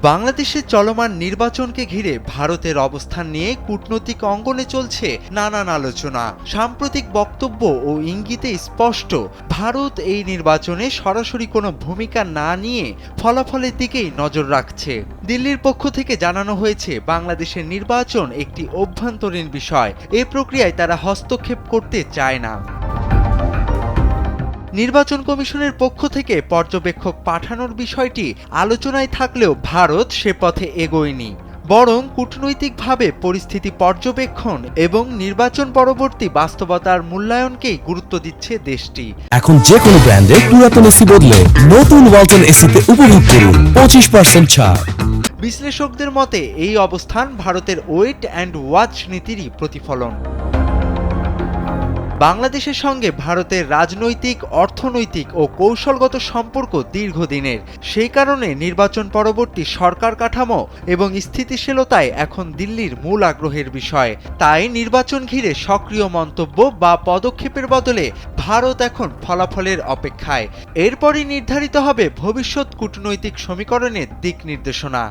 বাংলাদেশে চলমান নির্বাচনকে ঘিরে ভারতের অবস্থান নিয়ে কূটনৈতিক অঙ্গনে চলছে নানান আলোচনা। সাম্প্রতিক বক্তব্য ও ইঙ্গিতে স্পষ্ট, ভারত এই নির্বাচনে সরাসরি কোনো ভূমিকা না নিয়ে ফলাফলের দিকেই নজর রাখছে। দিল্লির পক্ষ থেকে জানানো হয়েছে, বাংলাদেশের নির্বাচন একটি অভ্যন্তরীণ বিষয়, এ প্রক্রিয়ায় তারা হস্তক্ষেপ করতে চায় না। নির্বাচন কমিশনের পক্ষ থেকে পর্যবেক্ষক পাঠানোর বিষয়টি আলোচনায় থাকলেও ভারত সে পথে এগোয়নি, বরং কূটনৈতিকভাবে পরিস্থিতি পর্যবেক্ষণ এবং নির্বাচন পরবর্তী বাস্তবতার মূল্যায়নকেই গুরুত্ব দিচ্ছে দেশটি। এখন যে কোনো ব্র্যান্ডের পুরাতন এসি বদলে নতুন ওয়ালটন এসিতে উপভোগ করুন 25% ছাড়। বিশ্লেষকদের মতে এই অবস্থান ভারতের ওয়েট অ্যান্ড ওয়াচ নীতিরই প্রতিফলন। বাংলাদেশের সঙ্গে ভারতের রাজনৈতিক, অর্থনৈতিক ও কৌশলগত সম্পর্ক দীর্ঘদিনের। সেই কারণে নির্বাচন পরবর্তী সরকার কাঠামো এবং স্থিতিশীলতায় এখন দিল্লির মূল আগ্রহের বিষয়। তাই নির্বাচন ঘিরে সক্রিয় মন্তব্য বা পদক্ষেপের বদলে ভারত এখন ফলাফলের অপেক্ষায়। এরপরই নির্ধারিত হবে ভবিষ্যৎ কূটনৈতিক সমীকরণের দিক নির্দেশনা।